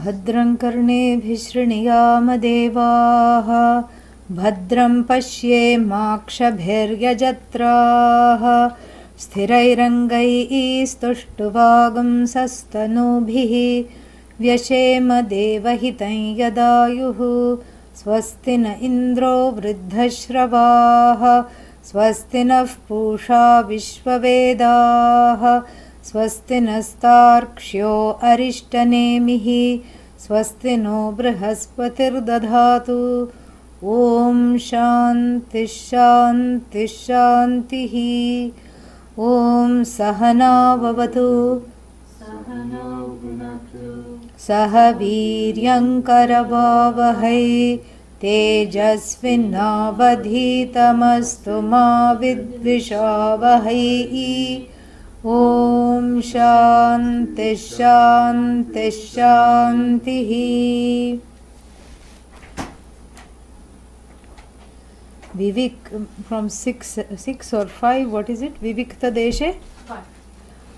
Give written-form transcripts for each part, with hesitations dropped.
भद्रं कर्णेभिः शृणुयामदेवाः भद्रं पश्येमाक्षभिर्यजत्राः स्थिरैरङ्गैस्तुष्टुवागुंसस्तनूभिः व्यशेम देवहितं यदायुः स्वस्ति न इन्द्रो वृद्धश्रवाः स्वस्ति नः पूषा विश्ववेदाः स्वस्ति नस्तार्क्ष्यो अरिष्टनेमिः स्वस्ति नो बृहस्पतिर्दधातु ॐ शान्तिः शान्तिः शान्तिः। ॐ सहना भवतु सह वीर्यङ्करवावहै तेजस्विनावधीतमस्तु मा विद्विषावहै। ॐ शान्तिः शान्तिः शान्तिः। Vivik from 6 or 5, what is it? Vivikta deshe? 5.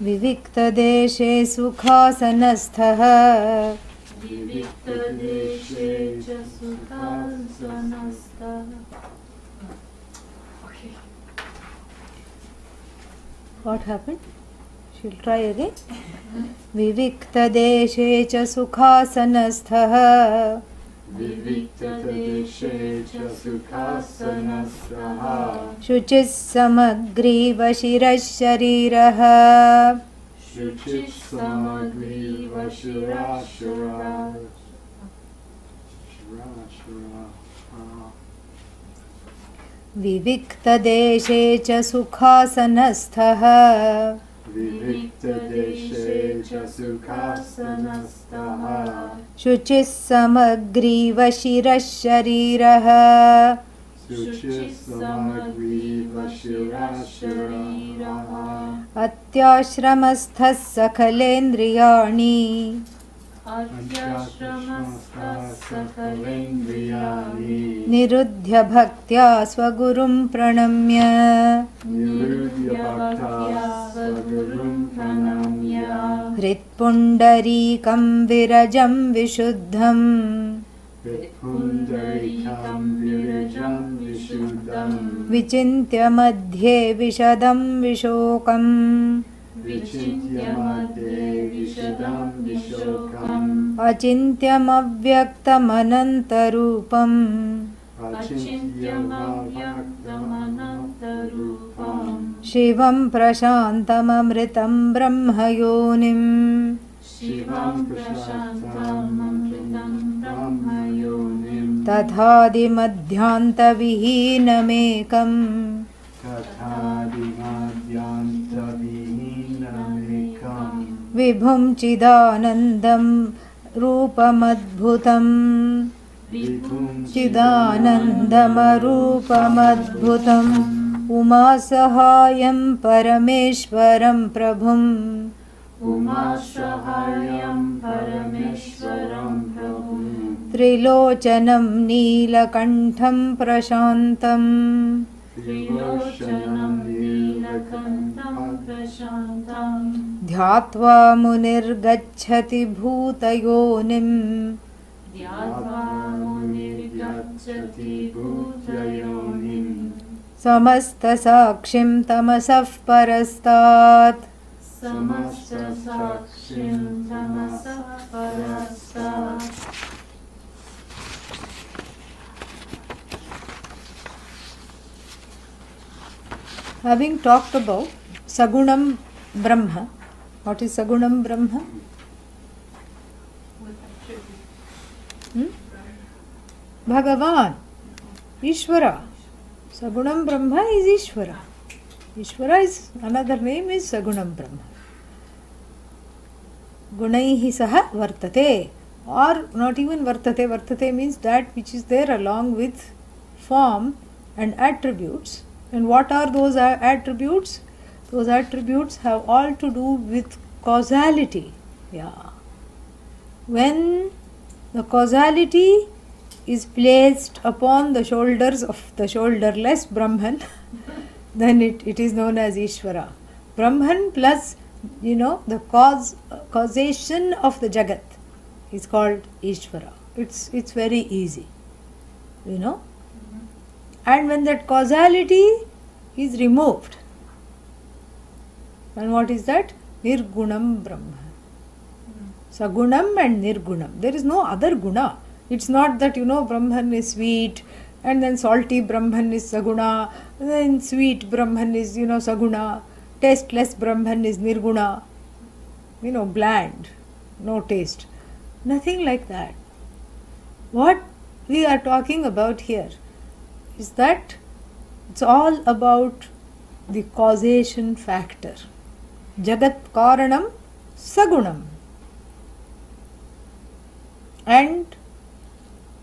Vivikta deshe sukhasanasthah Vivikta deshe cha sukhasanasthah. Okay. What happened? She'll try again. Vivikta deshe cha sukhasanasthah Viviktadeshe cha sukhasanastah शुचिः समग्रीव शिरः शरीरः शुचिः समग्रीव शिरः शरीरः विविक्तदेशे च सुखासनस्थः विविक्तदेशे च सुखासनस्थः शुचिः समग्रीव शिरः शरीरः शुचिः समग्रीव शिरः शरीरः अत्याश्रमस्थः सकलेन्द्रियाणि अत्याश्रमस्थः सकलेन्द्रियाणि निरुध्य भक्त्या स्वगुरुं प्रणम्य निरुध्य भक्त्या स्वगुरुं प्रणम्य हृत्पुण्डरीकं विरजं विशुद्धं हृत्पुण्डरीकं विरजं विशुद्धं विचिन्त्य मध्ये विशदं विशोकम् विचिन्त्य मध्ये विशदं विशोकम् अचिन्त्यमव्यक्तमनन्तरूपम् अचिन्त्यमव्यक्तमनन्तरूपम् शिवं प्रशान्तममृतं ब्रह्मयोनिम् शिवं प्रशान्तममृतं ब्रह्मयोनिम् तथादिमध्यान्तविहीनमेकम् तथादिमध्यान्तविहीनमेकम् विभुं चिदानन्दं रूपमद्भुतम् विभुं चिदानन्दमरूपमद्भुतम् उमासहायं परमेश्वरं प्रभुम् उमासहायं परमेश्वरं प्रभुं त्रिलोचनं नीलकण्ठं प्रशान्तम् त्रिलोचनं नीलकण्ठं प्रशान्तं ध्यात्वा मुनिर्गच्छति भूतयोनिम् ध्यात्वा मुनिर्गच्छति भूतयोनिम् समस्तसाक्षिं तमसः परस्तात् समस्तसाक्षिं तमसः परस्तात् Having talked about Sagunam Brahma, what is Sagunam Brahma? Bhagavan, Ishvara. Sagunam Brahma is Ishvara. Ishvara is another name is Sagunam Brahma. Gunaihi saha vartate, or not even vartate. Vartate means that which is there along with form and attributes. And what are those attributes? Those attributes have all to do with causality. Yeah. When the causality is placed upon the shoulders of the shoulderless Brahman, then it is known as Ishvara. Brahman plus, the causation of the Jagat. is called Ishvara. It's very easy, you know. And when that causality is removed, and what is that? Nirgunam Brahma. Sagunam and Nirgunam. There is no other guna. It's not that, you know, Brahman is sweet and then salty Brahman is Saguna, then sweet Brahman is, you know, Saguna, tasteless Brahman is Nirguna, you know, bland, no taste. Nothing like that. What we are talking about here is that it's all about the causation factor. Jagat Karanam Sagunam. And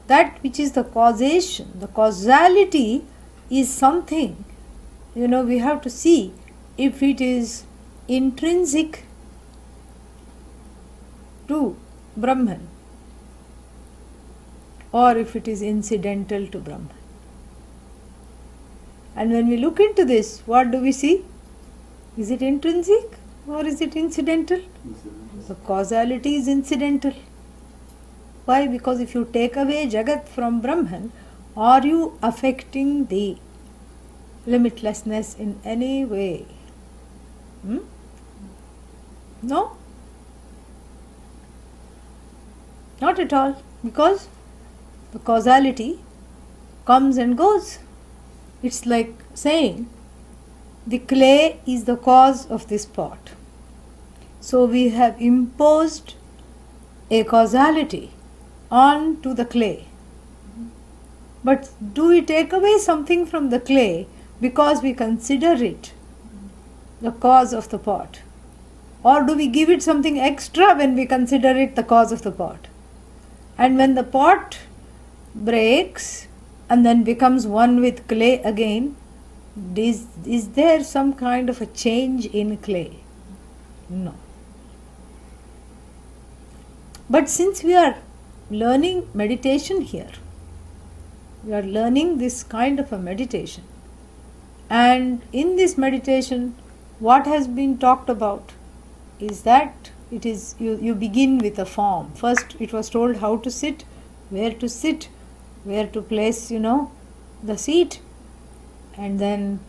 that which is the causation, the causality is something, you know, we have to see if it is intrinsic to Brahman or if it is incidental to Brahman. And when we look into this, what do we see? Is it intrinsic or is it incidental? The causality is incidental. Why? Because if you take away Jagat from Brahman, are you affecting the limitlessness in any way? No? Not at all. Because the causality comes and goes. It's like saying the clay is the cause of this pot. So we have imposed a causality on to the clay. But do we take away something from the clay because we consider it the cause of the pot? Or do we give it something extra when we consider it the cause of the pot? And when the pot breaks and then becomes one with clay again, is there some kind of a change in clay? No. But since we are learning meditation here, we are learning this kind of a meditation, and in this meditation what has been talked about is that it is you begin with a form. First it was told how to sit, where to place, you know, the seat, and then,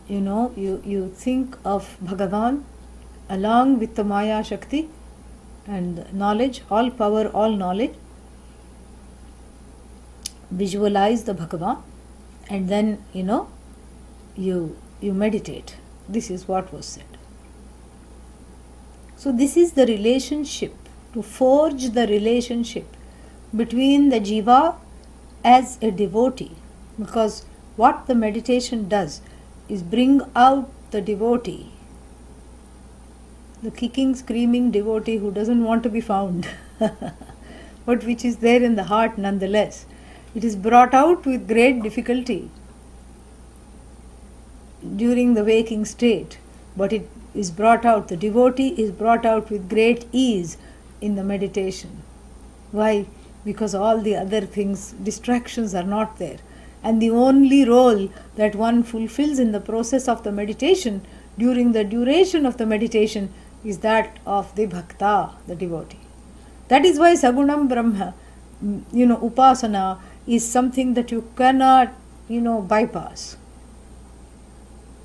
you know, you think of Bhagavan along with the Maya Shakti and knowledge, all power, all knowledge. Visualize the Bhagavan, and then, you know, you meditate. This is what was said. So this is the relationship, to forge the relationship between the jiva as a devotee, because what the meditation does is bring out the devotee, the kicking, screaming devotee who doesn't want to be found, but which is there in the heart nonetheless. It is brought out with great difficulty during the waking state, but it is brought out, the devotee is brought out with great ease in the meditation. Why? Because all the other things, distractions are not there. And the only role that one fulfills in the process of the meditation, during the duration of the meditation, is that of the bhakta, the devotee. That is why Sagunam Brahma, you know, upasana is something that you cannot, you know, bypass.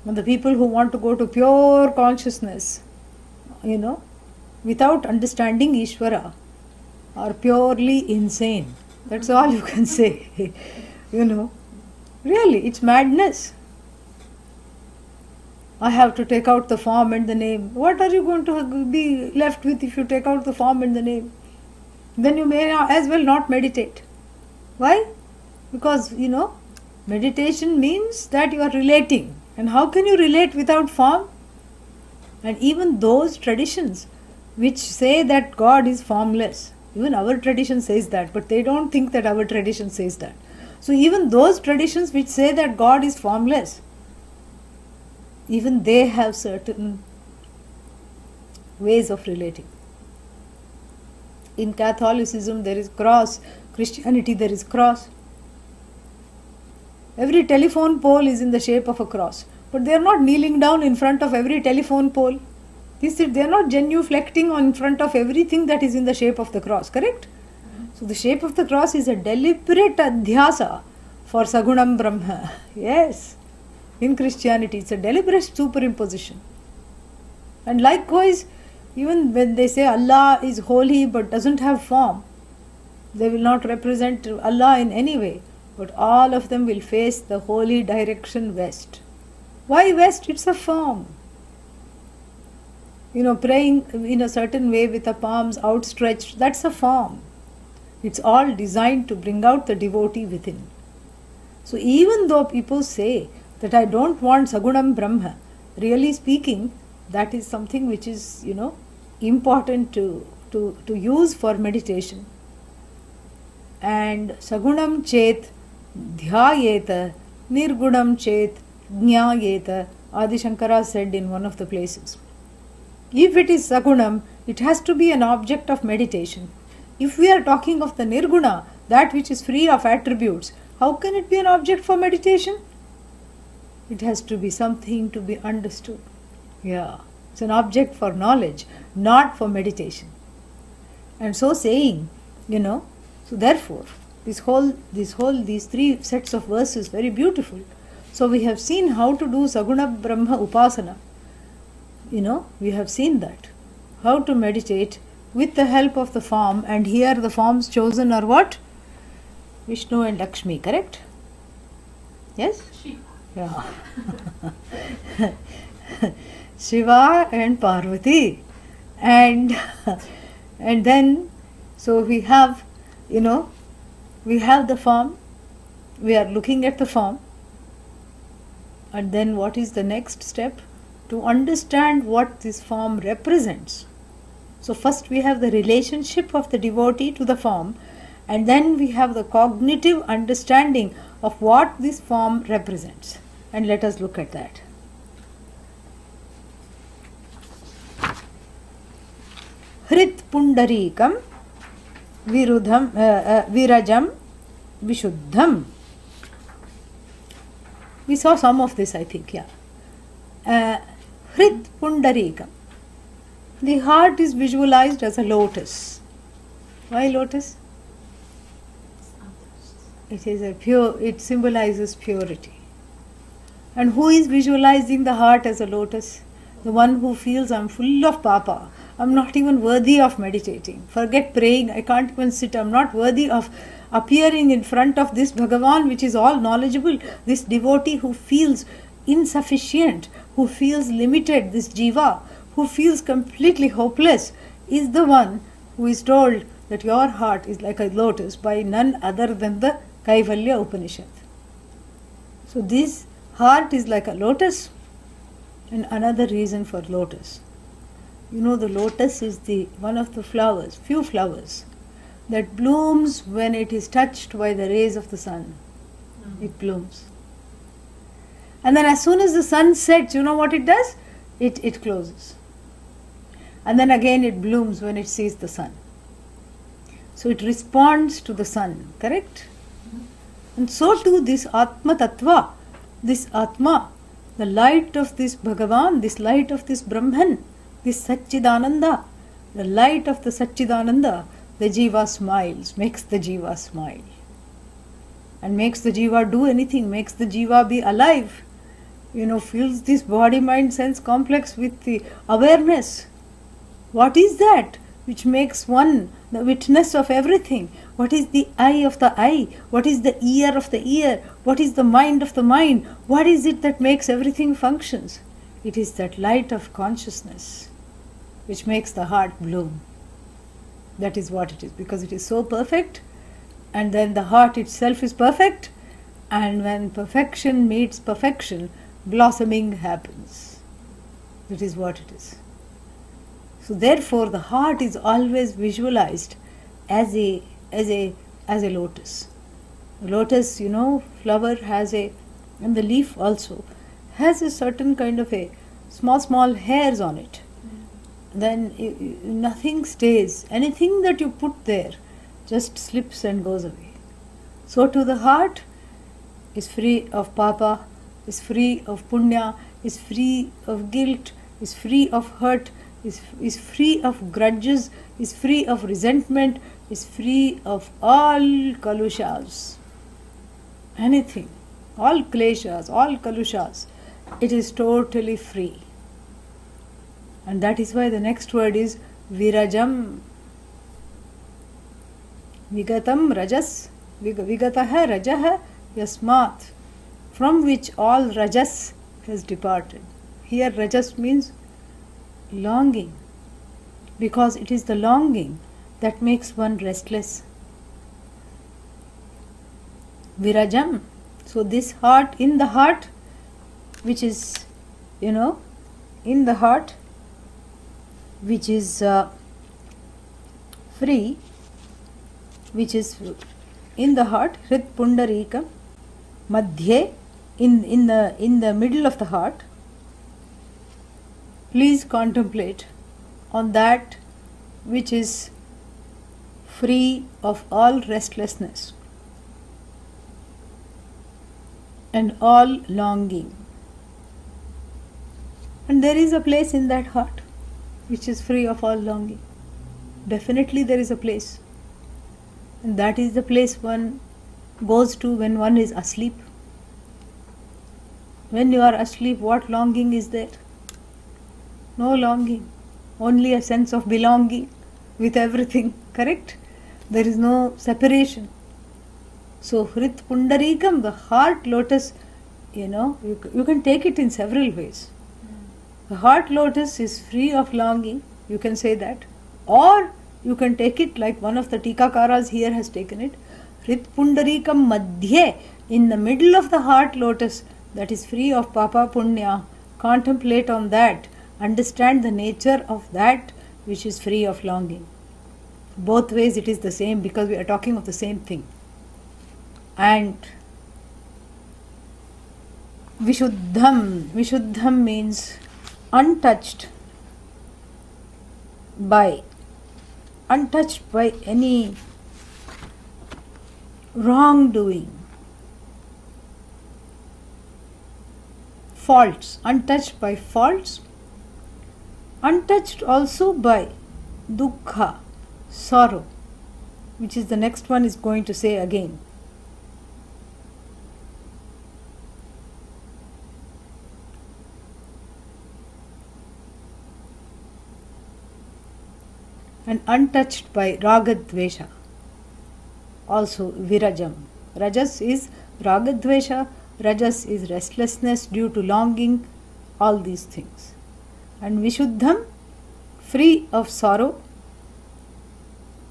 And the people who want to go to pure consciousness, you know, without understanding Ishvara, are purely insane. That's all you can say. You know, really, it's madness. I have to take out the form and the name. What are you going to be left with if you take out the form and the name? Then you may as well not meditate. Why? Because, you know, meditation means that you are relating. And how can you relate without form? And even those traditions which say that God is formless, even our tradition says that, but they don't think that our tradition says that. So even those traditions which say that God is formless, even they have certain ways of relating. In Catholicism there is cross, Christianity there is cross. Every telephone pole is in the shape of a cross, but they are not kneeling down in front of every telephone pole. They are not genuflecting on in front of everything that is in the shape of the cross, correct? So the shape of the cross is a deliberate adhyasa for Sagunam Brahma. Yes, in Christianity it's a deliberate superimposition. And likewise, even when they say Allah is holy but doesn't have form, they will not represent Allah in any way, but all of them will face the holy direction west. Why west? It's a form. Praying in a certain way with the palms outstretched, that's a form. It's all designed to bring out the devotee within. So even though people say that I don't want Sagunam Brahma, really speaking, that is something which is, important to use for meditation. And Sagunam Chet Dhyayeta Nirgunam Chet Jnayeta, Adi Shankara said in one of the places. If it is Sagunam, it has to be an object of meditation. If we are talking of the Nirguna, that which is free of attributes, how can it be an object for meditation? It has to be something to be understood. Yeah, it's an object for knowledge, not for meditation. And so saying, so therefore, these three sets of verses, very beautiful. So we have seen how to do Saguna Brahma Upasana. We have seen that. How to meditate with the help of the form, and here the forms chosen are what? Vishnu and Lakshmi, correct? Yes? Yeah. Shiva and Parvati. And then, so we have, we have the form, we are looking at the form, and then what is the next step? To understand what this form represents. So first we have the relationship of the devotee to the form, and then we have the cognitive understanding of what this form represents. And let us look at that. Hrit Pundarikam Virajam Vishuddham. We saw some of this, I think, yeah. Hrit Pundarikam. The heart is visualized as a lotus. Why lotus? It symbolizes purity. And who is visualizing the heart as a lotus? The one who feels I'm full of papa. I'm not even worthy of meditating. Forget praying. I can't even sit. I'm not worthy of appearing in front of this Bhagavan, which is all knowledgeable. This devotee who feels insufficient, who feels limited, this jiva, who feels completely hopeless, is the one who is told that your heart is like a lotus by none other than the Kaivalya Upanishad. So this heart is like a lotus. And another reason for lotus. The lotus is one of the flowers, few flowers, that blooms when it is touched by the rays of the sun. It blooms. And then as soon as the sun sets, you know what it does? It closes. And then again it blooms when it sees the sun. So it responds to the sun, correct? And so too this Atma Tattva, this Atma, the light of this Bhagavan, this light of this Brahman, this Satchidananda, the light of the Satchidananda, the Jiva smiles, makes the Jiva smile. And makes the Jiva do anything, makes the Jiva be alive. Fills this body, mind, sense complex with the awareness. What is that which makes one the witness of everything? What is the eye of the eye? What is the ear of the ear? What is the mind of the mind? What is it that makes everything functions? It is that light of consciousness which makes the heart bloom. That is what it is, because it is so perfect, and then the heart itself is perfect, and when perfection meets perfection, blossoming happens. That is what it is. So therefore the heart is always visualized as a lotus. The lotus, flower has and the leaf also has a certain kind of a small hairs on it. Then nothing stays. Anything that you put there just slips and goes away. So too the heart is free of papa, is free of punya, is free of guilt, is free of hurt, is free of grudges, is free of resentment, is free of all kalushas. Anything, all kleshas, all kalushas, it is totally free. And that is why the next word is virajam. Vigatam rajas, vigatah rajah yasmat, from which all rajas has departed. Here rajas means longing, because it is the longing that makes one restless. Virajam. So this heart, in the heart, which is, in the heart, which is free, which is in the heart, Hrit Pundarika, Madhye, in the middle of the heart. Please contemplate on that which is free of all restlessness and all longing. And there is a place in that heart which is free of all longing. Definitely there is a place. And that is the place one goes to when one is asleep. When you are asleep, what longing is there? No longing. Only a sense of belonging with everything. Correct? There is no separation. So Hrit Pundarikam, the heart lotus, you can take it in several ways. The heart lotus is free of longing, you can say that. Or you can take it like one of the Tikakaras here has taken it. Hrit Pundarikam Madhye, in the middle of the heart lotus that is free of Papa Punya. Contemplate on that. Understand the nature of that which is free of longing. Both ways it is the same, because we are talking of the same thing. And Vishuddham means untouched by any wrongdoing, faults, untouched by faults, untouched also by dukkha, sorrow, which is the next one is going to say again. And untouched by ragadvesha, also virajam. Rajas is ragadvesha, rajas is restlessness due to longing, all these things. And vishuddham, free of sorrow.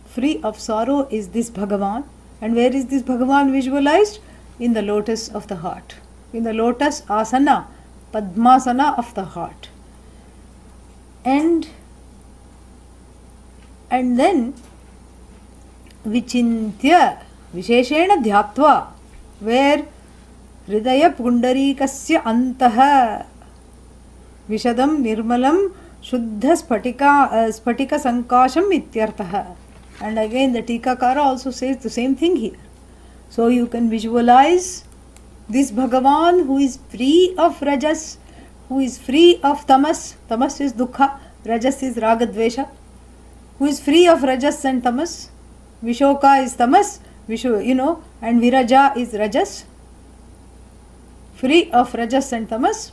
Free of sorrow is this Bhagavan. And where is this Bhagavan visualized? In the lotus of the heart. In the lotus asana, padmasana of the heart. And then vichintya visheshena dhyatva, where hridaya pundarikasya antah vishadam nirmalam shuddha spatika sankasham ityartah. And again the Tikakara also says the same thing here. So you can visualize this Bhagavan who is free of rajas, who is free of tamas. Tamas is dukkha, rajas is ragadvesha. Who is free of rajas and tamas. Vishoka is tamas, and viraja is rajas. Free of rajas and tamas.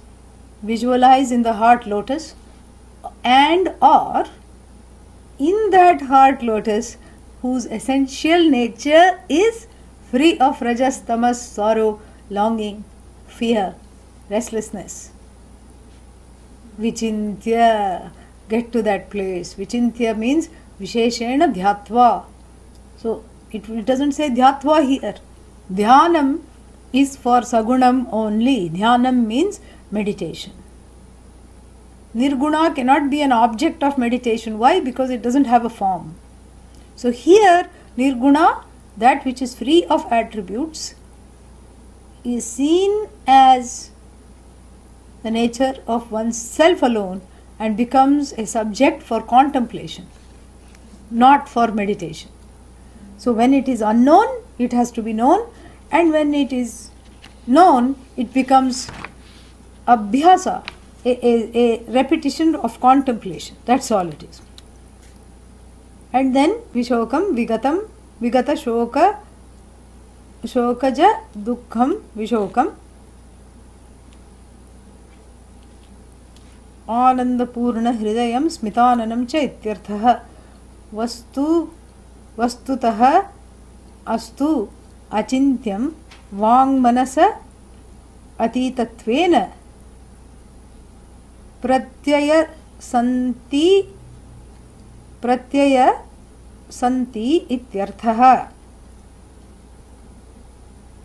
Visualize in the heart lotus. And or in that heart lotus whose essential nature is free of rajas, tamas, sorrow, longing, fear, restlessness. Vichintya, get to that place. Vichintya means visheshena dhyatva. So it doesn't say dhyatva here. Dhyanam is for sagunam only. Dhyanam means meditation. Nirguna cannot be an object of meditation. Why? Because it doesn't have a form. So here nirguna, that which is free of attributes, is seen as the nature of oneself alone and becomes a subject for contemplation, not for meditation. So when it is unknown, it has to be known, and when it is known, it becomes abhyasa, a repetition of contemplation. That's all it is. And then Vishokam, Vigatam, Vigata Shoka, Shokaja, Dukkham, Vishokam, Anandapurna Hridayam Smitananam cha ityarthah. Vastutah astu achintyam vangmanasa atitatvena pratyaya santi ityarthah.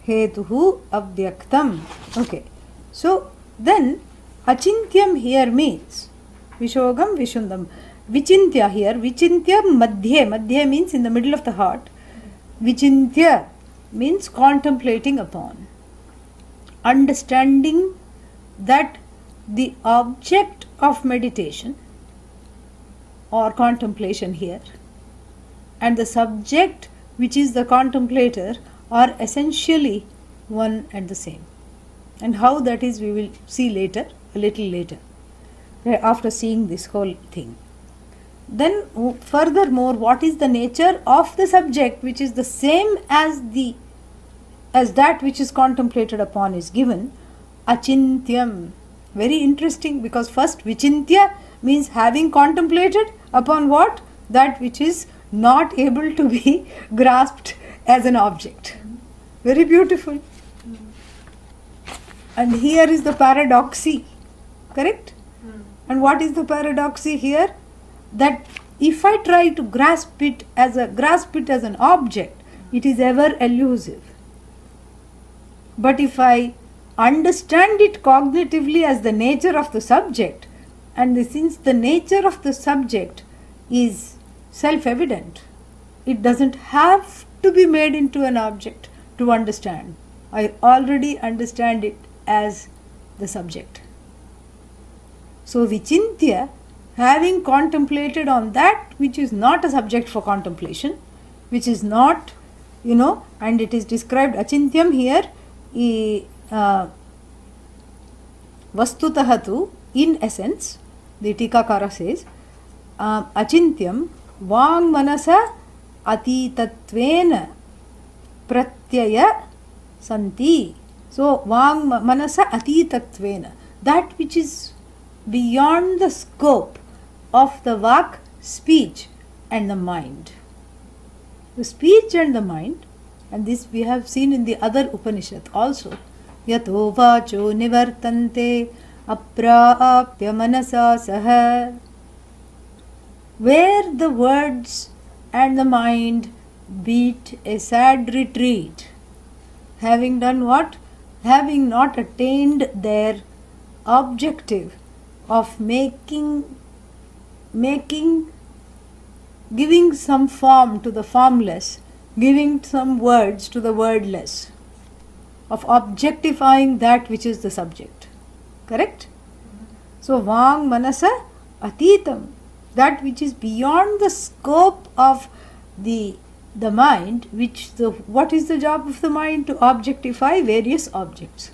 Hetuhu avyaktam. Okay. So then Achintyam here means Vishogam, Vishundam. Vichintya here, Vichintya Madhye. Madhye means in the middle of the heart. Vichintya means contemplating upon. Understanding that the object of meditation or contemplation here and the subject, which is the contemplator, are essentially one and the same. And how that is, we will see later, a little later, after seeing this whole thing. Then furthermore, what is the nature of the subject, which is the same as that which is contemplated upon, is given. Achintyam. Very interesting, because first Vichintya means having contemplated upon what? That which is not able to be grasped as an object. Very beautiful. And here is the paradoxy. Correct? And what is the paradoxy here? That if I try to grasp it as an object, it is ever elusive. But if I understand it cognitively as the nature of the subject, and since the nature of the subject is self-evident, it doesn't have to be made into an object to understand. I already understand it as the subject. So Vichintya, having contemplated on that which is not a subject for contemplation, which is not, and it is described Achintyam here, Vastutahatu, in essence, the Tikakara says, Achintyam Vang Manasa Atitatvena Pratyaya Santi. So, Vang Manasa Atitatvena, that which is beyond the scope of the Vak, speech, and the mind. The speech and the mind, and this we have seen in the other Upanishad also. Yato vacho nivartante aprapya manasa saha. Where the words and the mind beat a sad retreat, having done what? Having not attained their objective of giving some form to the formless, giving some words to the wordless, of objectifying that which is the subject. Correct? So, Vang Manasa Atitam, that which is beyond the scope of the mind, what is the job of the mind? To objectify various objects.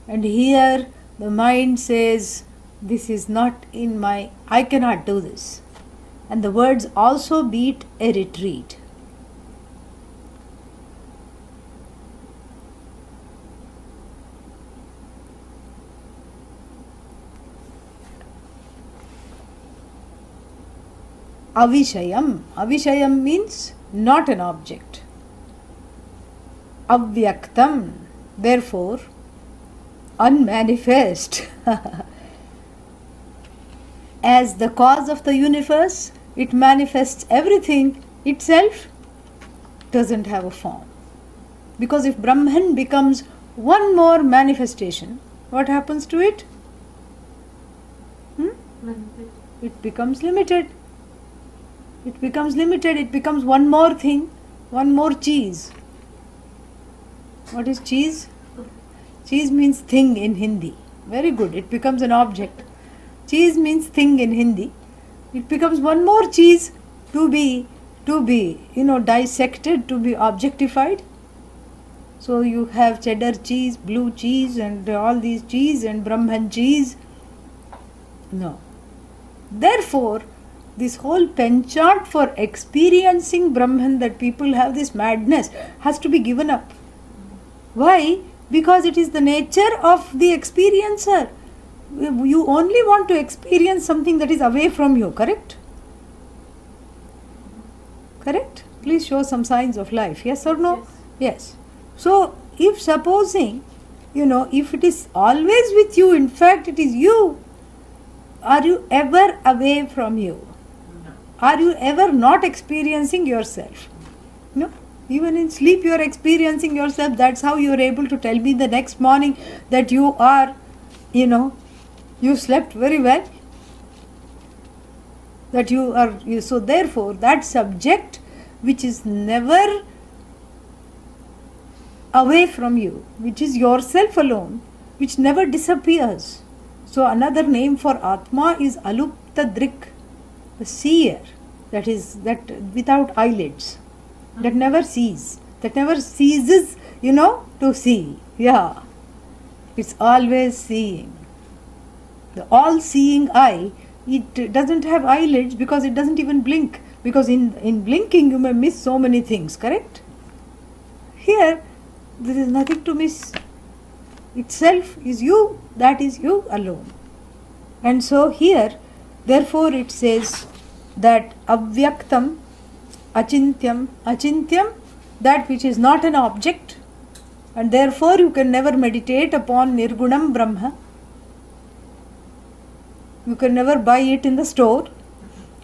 And here the mind says, this is not in I cannot do this. And the words also beat a retreat. Avishayam. Avishayam means not an object. Avyaktam, therefore unmanifest. As the cause of the universe, it manifests everything itself, doesn't have a form. Because if Brahman becomes one more manifestation, what happens to it? It becomes limited. It becomes one more thing, one more cheese. What is cheese? Cheese means thing in Hindi. Very good. It becomes an object. Cheese means thing in Hindi. It becomes one more cheese to be dissected, to be objectified. So you have cheddar cheese, blue cheese, and all these cheese, and Brahman cheese. No. Therefore, this whole penchant for experiencing Brahman that people have, this madness, has to be given up. Why? Because it is the nature of the experiencer. You only want to experience something that is away from you, correct? Correct? Please show some signs of life, yes or no? Yes. So, if supposing, if it is always with you, in fact it is you, are you ever away from you? Are you ever not experiencing yourself? No. Even in sleep you are experiencing yourself. That's how you are able to tell me the next morning that you are, you slept very well. That you are, so therefore that subject which is never away from you, which is yourself alone, which never disappears. So another name for Atma is Alupta Drik, the seer, that without eyelids, that never sees, that never ceases, to see. Yeah, it's always seeing. The all-seeing eye, it doesn't have eyelids because it doesn't even blink. Because in blinking you may miss so many things, correct? Here, there is nothing to miss. Itself is you, that is you alone. And so here, therefore it says that avyaktam, achintyam, that which is not an object, and therefore you can never meditate upon nirgunam Brahma. You can never buy it in the store.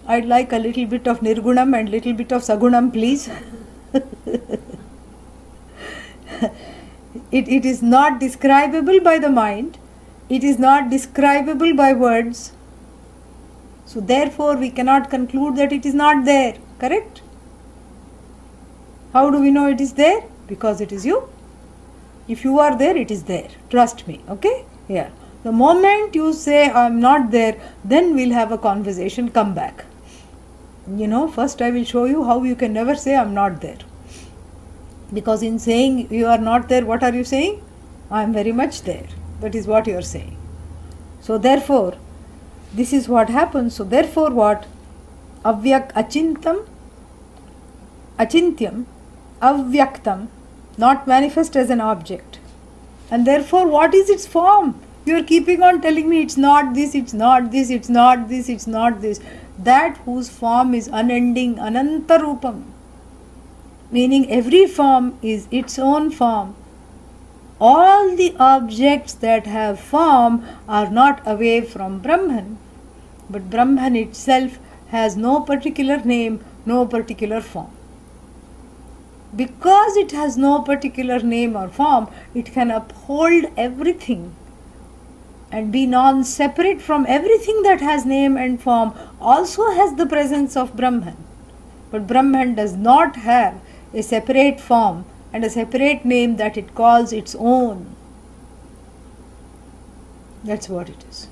I'd like a little bit of nirgunam and little bit of sagunam, please. It is not describable by the mind. It is not describable by words. So therefore we cannot conclude that it is not there. Correct? How do we know it is there? Because it is you. If you are there, it is there. Trust me. Okay? Yeah. The moment you say I am not there, then we'll have a conversation. Come back. First I will show you how you can never say I am not there. Because in saying you are not there, what are you saying? I am very much there. That is what you are saying. So therefore, this is what happens. So therefore what? Achintyam, avyaktam, not manifest as an object. And therefore what is its form? You are keeping on telling me it's not this, it's not this, it's not this, it's not this. That whose form is unending, anantarupam. Meaning every form is its own form. All the objects that have form are not away from Brahman, but Brahman itself has no particular name, no particular form. Because it has no particular name or form, it can uphold everything and be non-separate from everything that has name and form, also has the presence of Brahman. But Brahman does not have a separate form and a separate name that it calls its own. That's what it is.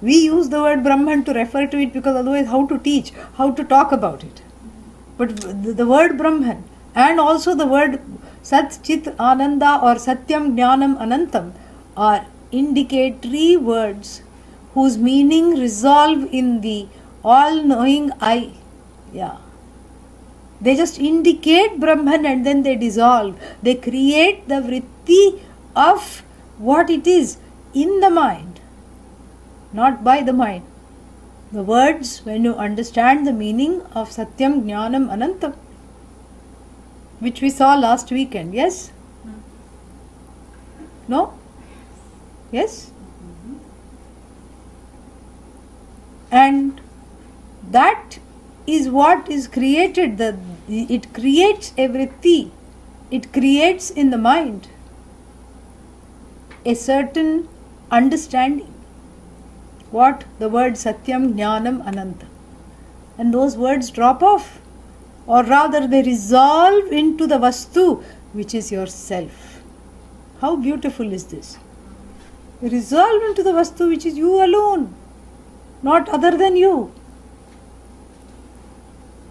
We use the word Brahman to refer to it because otherwise how to teach, how to talk about it. But the word Brahman and also the word Sat, Chit, Ananda or Satyam, Jnanam, Anantam are indicatory words whose meaning resolve in the all-knowing I. Yeah. They just indicate Brahman and then they dissolve. They create the vritti of what it is in the mind, not by the mind. The words, when you understand the meaning of Satyam, Jnanam, Anantam, which we saw last weekend, yes? No? Yes? And that is what is created. It creates a vritti. It creates in the mind a certain understanding. What? The word Satyam, Jnanam, Ananta. And those words drop off. Or rather they resolve into the Vastu, which is yourself. How beautiful is this? They resolve into the Vastu, which is you alone, not other than you.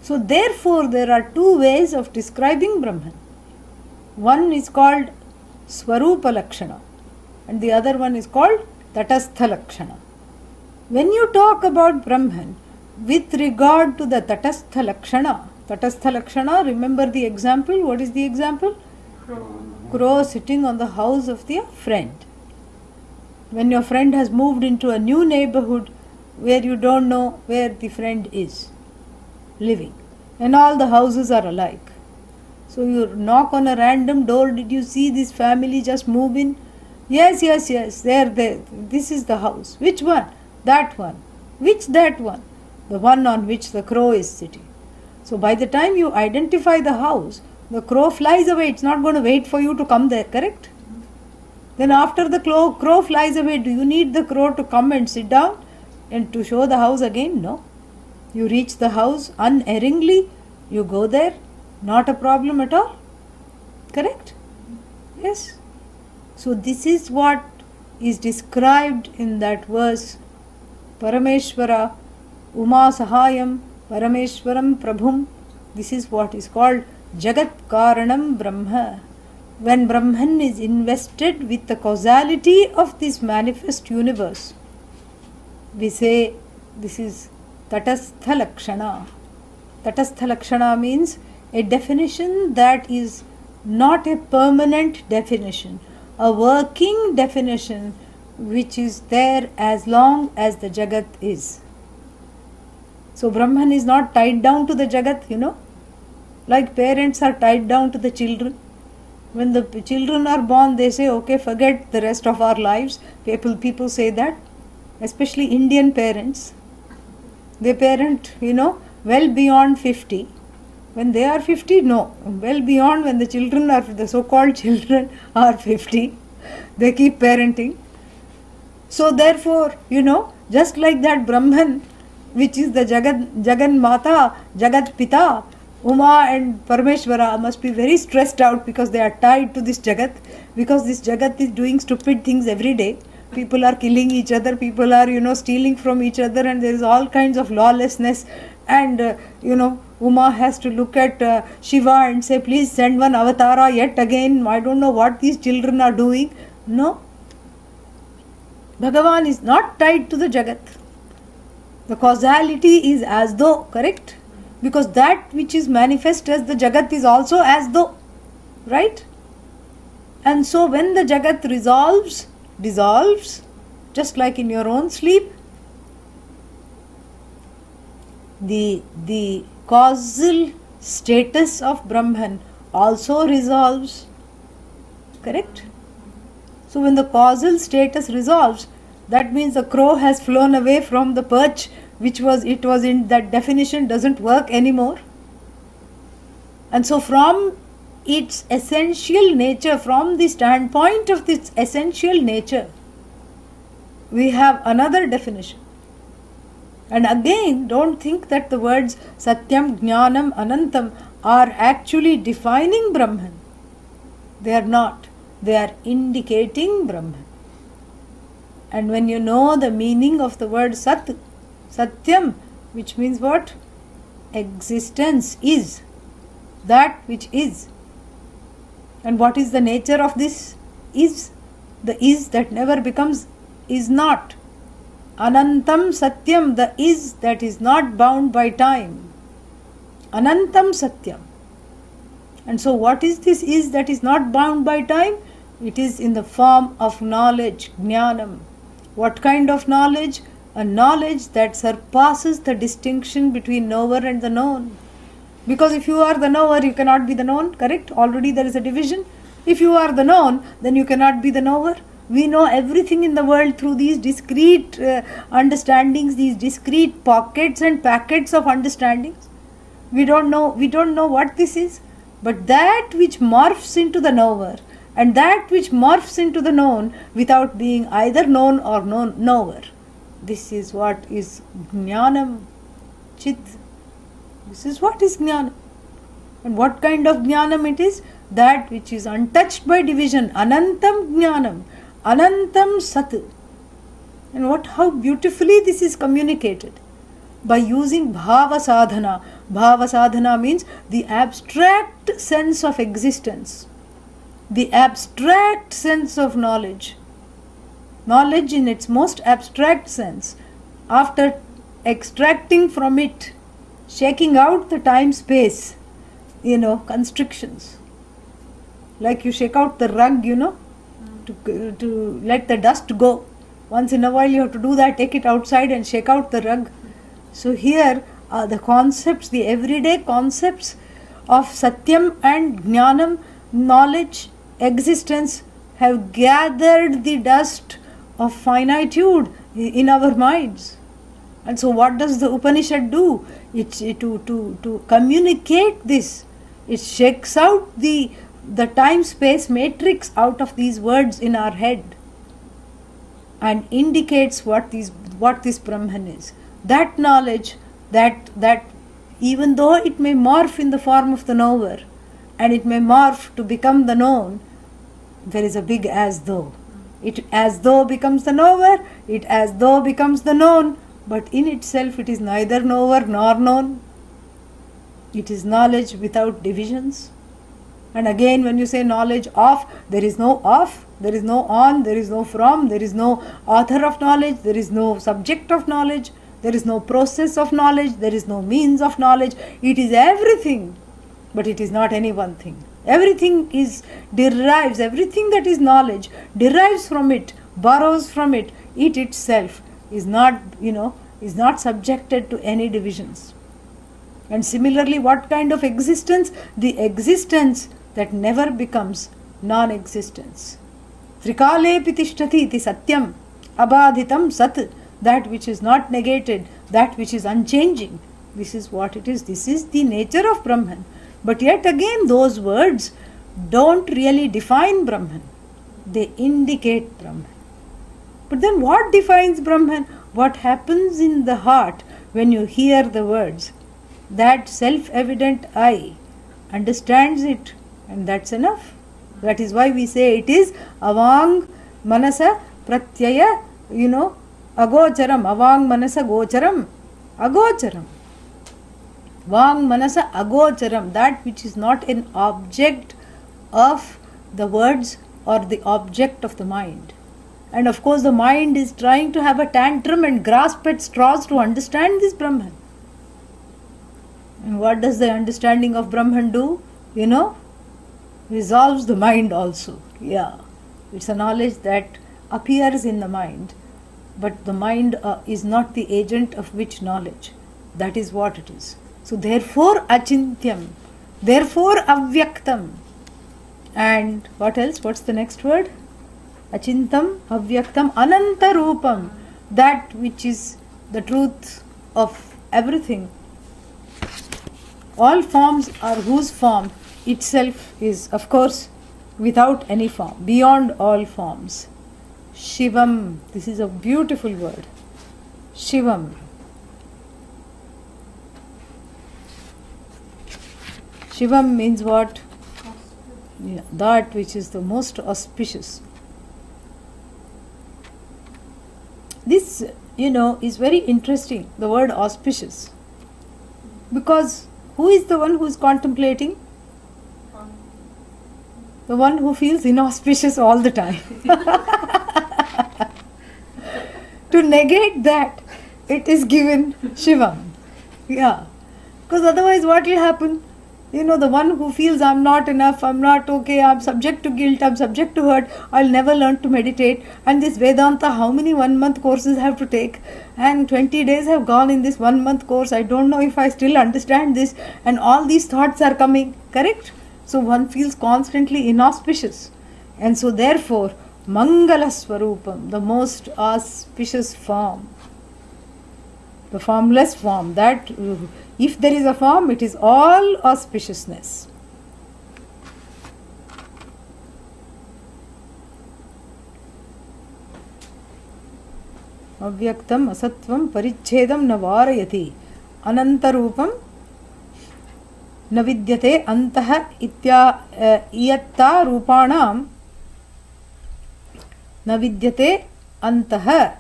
So therefore there are two ways of describing Brahman. One is called Swarupa Lakshana and the other one is called Tatastha Lakshana. When you talk about Brahman with regard to the Tatastha Lakshana, remember the example. What is the example? Crow sitting on the house of their friend. When your friend has moved into a new neighborhood where you don't know where the friend is living, and all the houses are alike. So you knock on a random door. Did you see this family just move in? Yes, they're there. This is the house. Which one? That one. Which that one? The one on which the crow is sitting. So by the time you identify the house, the crow flies away. It's not going to wait for you to come there, correct? Then after the crow flies away, do you need the crow to come and sit down and to show the house again? No. You reach the house unerringly. You go there. Not a problem at all. Correct? Yes. So this is what is described in that verse. Parameshwara, Uma Sahayam, Parameshwaram Prabhum. This is what is called Jagat Karanam Brahma. When Brahman is invested with the causality of this manifest universe, we say this is Tatastha Lakshana. Tatastha Lakshana means a definition that is not a permanent definition, a working definition which is there as long as the Jagat is. So Brahman is not tied down to the Jagat, like parents are tied down to the children. When the children are born, they say, okay, forget the rest of our lives. People say that, especially Indian parents. They parent, well beyond 50. When they are 50, no. Well beyond, when the so-called children are 50, they keep parenting. So therefore, just like that Brahman, which is the Jagan Mata, Jagat Pita, Uma and Parameshwara must be very stressed out because they are tied to this Jagat, because this Jagat is doing stupid things every day. People are killing each other, people are, stealing from each other, and there is all kinds of lawlessness. And, Uma has to look at Shiva and say, please send one avatara yet again. I don't know what these children are doing. No. Bhagavan is not tied to the Jagat. The causality is as though, correct? Because that which is manifest as the Jagat is also as though, right? And so when the Jagat dissolves, just like in your own sleep, the causal status of Brahman also resolves, correct? So when the causal status resolves, that means the crow has flown away from the perch which it was in that definition, doesn't work anymore. And so from its essential nature, from the standpoint of its essential nature, we have another definition. And again, don't think that the words Satyam, Jnanam, Anantam are actually defining Brahman. They are not. They are indicating Brahman. And when you know the meaning of the word Sat, Satyam, which means what? Existence is. That which is. And what is the nature of this? Is. The is that never becomes is not. Anantam Satyam, the is that is not bound by time. Anantam Satyam. And so what is this is that is not bound by time? It is in the form of knowledge, Jnanam. What kind of knowledge? A knowledge that surpasses the distinction between knower and the known. Because if you are the knower, you cannot be the known, correct? Already there is a division. If you are the known, then you cannot be the knower. We know everything in the world through these discrete understandings, these discrete pockets and packets of understandings. We don't know what this is. But that which morphs into the knower and that which morphs into the known without being either known or knower. This is what is Jnanam, Chit. This is what is Jnanam. And what kind of Jnanam it is? That which is untouched by division. Anantam Jnanam. Anantam Sat. And how beautifully this is communicated. By using Bhava Sadhana. Bhava Sadhana means the abstract sense of existence. The abstract sense of knowledge. Knowledge in its most abstract sense. after extracting from it, shaking out the time-space, constrictions. Like you shake out the rug, to let the dust go. Once in a while you have to do that, take it outside and shake out the rug. So here are the concepts, the everyday concepts of Satyam and Jnanam, knowledge, existence, have gathered the dust of finitude in our minds. And so what does the Upanishad do? It's to communicate this. It shakes out the time-space matrix out of these words in our head and indicates what this Brahman is. That knowledge, that even though it may morph in the form of the knower and it may morph to become the known, there is a big as though. It as though becomes the knower, it as though becomes the known, but in itself it is neither knower nor known. It is knowledge without divisions. And again, when you say knowledge of, there is no of, there is no on, there is no from, there is no author of knowledge, there is no subject of knowledge, there is no process of knowledge, there is no means of knowledge. It is everything, but it is not any one thing. Everything derives, everything that is knowledge derives from it, borrows from it. It itself is not, is not subjected to any divisions. And similarly, what kind of existence? The existence that never becomes non-existence. Trikale pitishtati iti satyam abadhitam sat, that which is not negated, that which is unchanging. This is what it is. This is the nature of Brahman. But yet again, those words don't really define Brahman. They indicate Brahman. But then what defines Brahman? What happens in the heart when you hear the words? That self-evident I understands it, and that's enough. That is why we say it is avang manasa pratyaya, agocharam, avang manasa gocharam, agocharam. Vang manasa agocharam, that which is not an object of the words or the object of the mind. And of course the mind is trying to have a tantrum and grasp at straws to understand this Brahman. And what does the understanding of Brahman do? Resolves the mind also. Yeah, it's a knowledge that appears in the mind, but the mind is not the agent of which knowledge. That is what it is. So therefore achintyam, therefore avyaktam. And what else? What's the next word? Achintam, avyaktam, anantarupam, that which is the truth of everything. All forms are whose form itself is, of course, without any form, beyond all forms. Shivam, this is a beautiful word. Shivam. Shivam means what? Yeah, that which is the most auspicious. This, is very interesting, the word auspicious. Because who is the one who is contemplating? The one who feels inauspicious all the time. To negate that, it is given Shivam. Yeah. Because otherwise what will happen? The one who feels I'm not enough, I'm not okay, I'm subject to guilt, I'm subject to hurt, I'll never learn to meditate. And this Vedanta, how many 1 month courses I have to take? And 20 days have gone in this 1 month course. I don't know if I still understand this. And all these thoughts are coming, correct? So one feels constantly inauspicious. And so therefore, Mangala Swarupam, the most auspicious form, the formless form, that if there is a form, it is all auspiciousness. Avyaktam asatvam parichedam navarayati anantarupam navidyate antah iyatta rupanam navidyate antah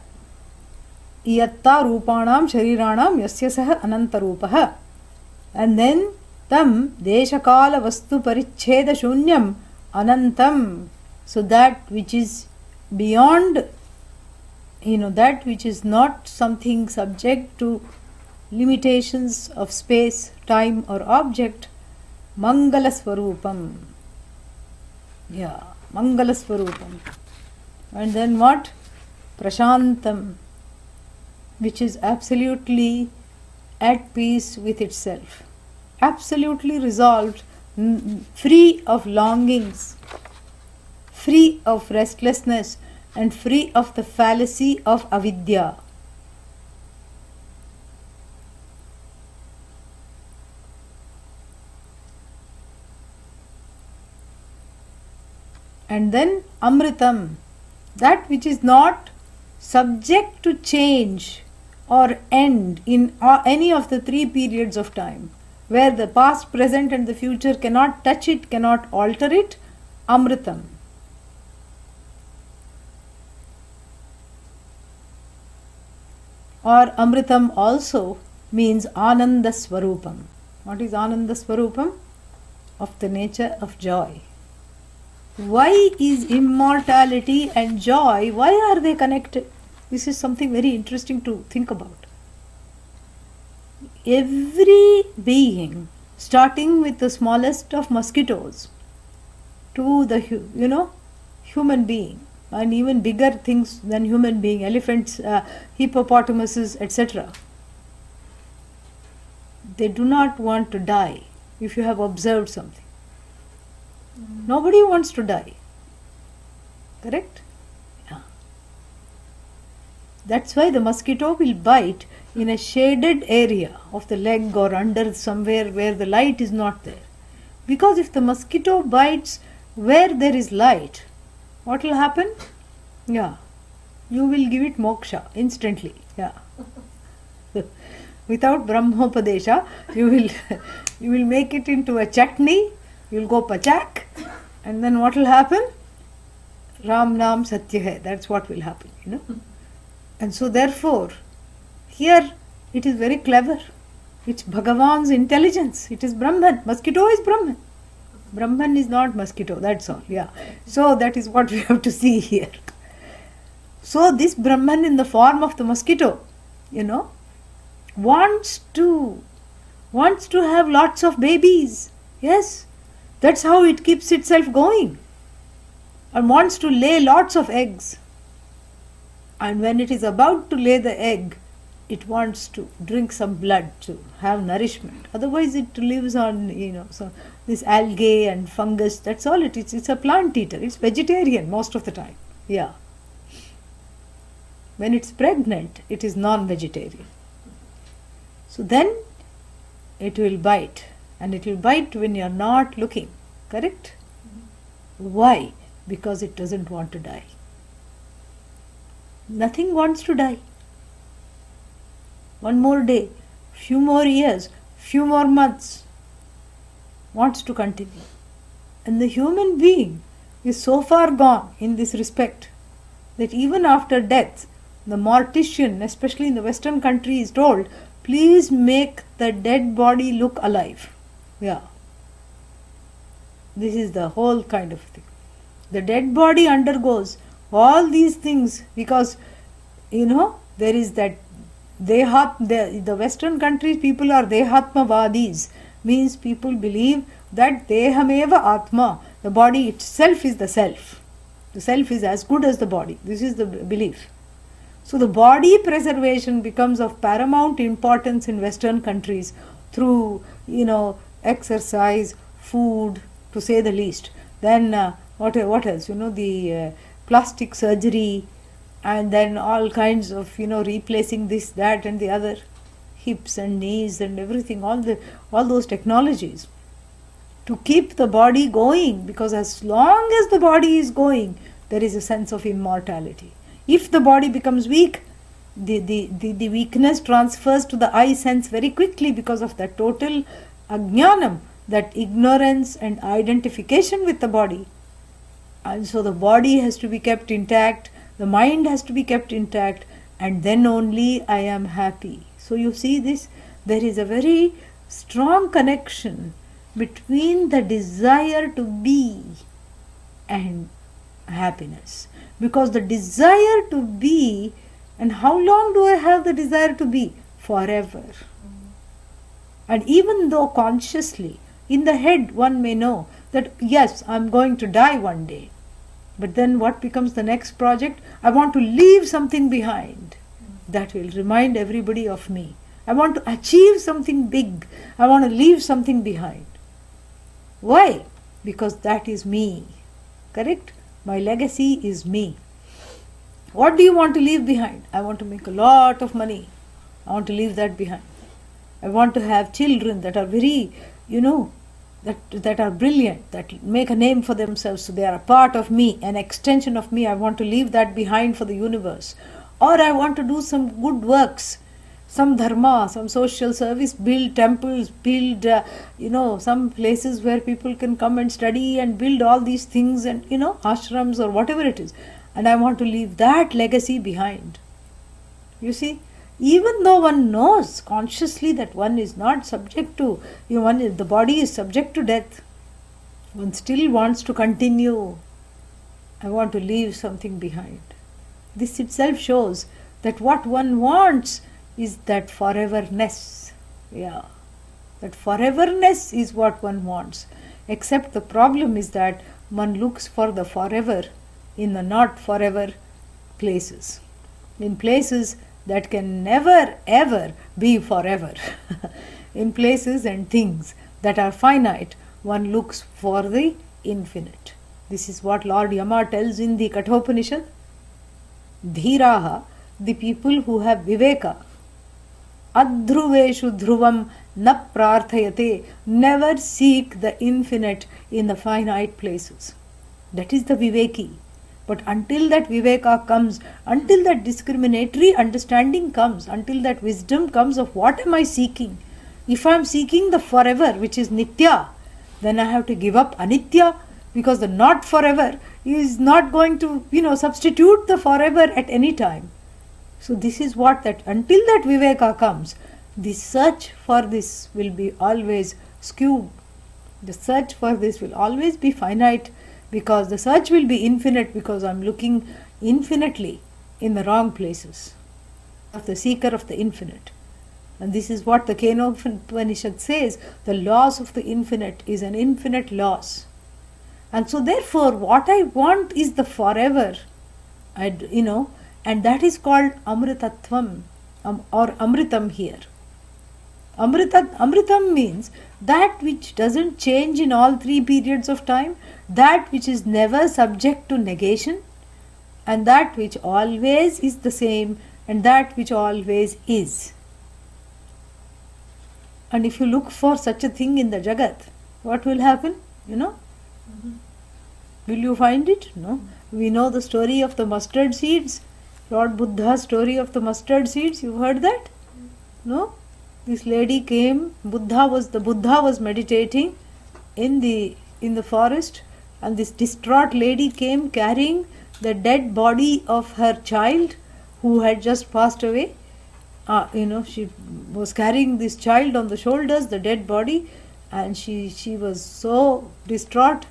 iyatta rupanam shariranam yasya sah anantarupah. And then tam deshakala vastu paricheda shunyam anantam, so that which is beyond that which is not something subject to limitations of space, time or object, Mangala Swarupam. Yeah, Mangala Swarupam. And then what? Prashantam, which is absolutely at peace with itself, absolutely resolved, free of longings, free of restlessness, and free of the fallacy of avidya. And then Amritam, that which is not subject to change or end in any of the three periods of time, where the past, present and the future cannot touch it, cannot alter it, Amritam. Or Amritam also means Ananda Swarupam. What is Ananda Swarupam? Of the nature of joy. Why is immortality and joy, why are they connected? This is something very interesting to think about. Every being, starting with the smallest of mosquitoes to the human being, and even bigger things than human being, elephants, hippopotamuses, etc., they do not want to die. If you have observed something, nobody wants to die. Correct? Yeah. That's why the mosquito will bite in a shaded area of the leg or under somewhere where the light is not there. Because if the mosquito bites where there is light, what will happen? Yeah, you will give it moksha instantly. Yeah. Without Brahmopadesha, you will make it into a chutney, you will go pachak, and then what will happen? Ram Nam Satya Hai. That's what will happen, And so therefore, here it is very clever. It's Bhagavan's intelligence. It is Brahman. Mosquito is Brahman. Brahman is not mosquito, that's all. Yeah. So that is what we have to see here. So this Brahman in the form of the mosquito, wants to have lots of babies. Yes. That's how it keeps itself going. And wants to lay lots of eggs. And when it is about to lay the egg, it wants to drink some blood to have nourishment. Otherwise it lives on, so this algae and fungus, that's all it is. It's a plant eater. It's vegetarian most of the time. Yeah. When it's pregnant, it is non-vegetarian. So then it will bite. And it will bite when you are not looking. Correct? Why? Because it doesn't want to die. Nothing wants to die. One more day, few more years, few more months, wants to continue. And the human being is so far gone in this respect that even after death, the mortician, especially in the Western country, is told, please make the dead body look alive. Yeah. This is the whole kind of thing. The dead body undergoes all these things because, there is that the Western countries, people are Dehatmavadis, means people believe that Dehameva Atma, the body itself is the self. The self is as good as the body. This is the belief. So the body preservation becomes of paramount importance in Western countries through, exercise, food, to say the least. Then what else? The plastic surgery, and then all kinds of, replacing this, that and the other, hips and knees and everything, all those technologies to keep the body going, because as long as the body is going, there is a sense of immortality. If the body becomes weak, the weakness transfers to the eye sense very quickly because of that total ajnanam, that ignorance and identification with the body. And so the body has to be kept intact, the mind has to be kept intact, and then only I am happy. So you see this, there is a very strong connection between the desire to be and happiness. Because the desire to be And how long do I have the desire to be? Forever. And even though consciously, in the head, one may know that yes, I'm going to die one day. But then what becomes the next project? I want to leave something behind that will remind everybody of me. I want to achieve something big. I want to leave something behind. Why? Because that is me. Correct? My legacy is me. What do you want to leave behind? I want to make a lot of money. I want to leave that behind. I want to have children that are very, that are brilliant, that make a name for themselves. So they are a part of me, an extension of me. I want to leave that behind for the universe. Or I want to do some good works, some dharma, some social service, build temples, build, some places where people can come and study and build all these things and, ashrams or whatever it is. And I want to leave that legacy behind. You see? Even though one knows consciously that one is not subject to, the body is subject to death, one still wants to continue. I want to leave something behind. This itself shows that what one wants is that foreverness. Yeah, that foreverness is what one wants. Except the problem is that one looks for the forever in the not forever places. In places that can never ever be forever. In places and things that are finite, one looks for the infinite. This is what Lord Yama tells in the Kathopanishad. Dhiraha, the people who have viveka, adhruveshu dhruvam na prarthayate, never seek the infinite in the finite places. That is the viveki. But until that viveka comes, until that discriminatory understanding comes, until that wisdom comes of what am I seeking? If I am seeking the forever, which is nitya, then I have to give up anitya, because the not forever is not going to, substitute the forever at any time. So this is what that, until that viveka comes, the search for this will be always skewed. The search for this will always be finite, because the search will be infinite, because I am looking infinitely in the wrong places of the seeker of the infinite. And this is what the Kenopanishad says, the loss of the infinite is an infinite loss. And so therefore what I want is the forever, and that is called Amritatvam or Amritam here. Amritam means that which doesn't change in all three periods of time, that which is never subject to negation, and that which always is the same, and that which always is. And if you look for such a thing in the Jagat, what will happen? Will you find it? No. We know the story of the mustard seeds. Lord Buddha's story of the mustard seeds. You've heard that? No? This lady came, Buddha was meditating in the forest, and this distraught lady came carrying the dead body of her child who had just passed away. She was carrying this child on the shoulders, the dead body, and she was so distraught.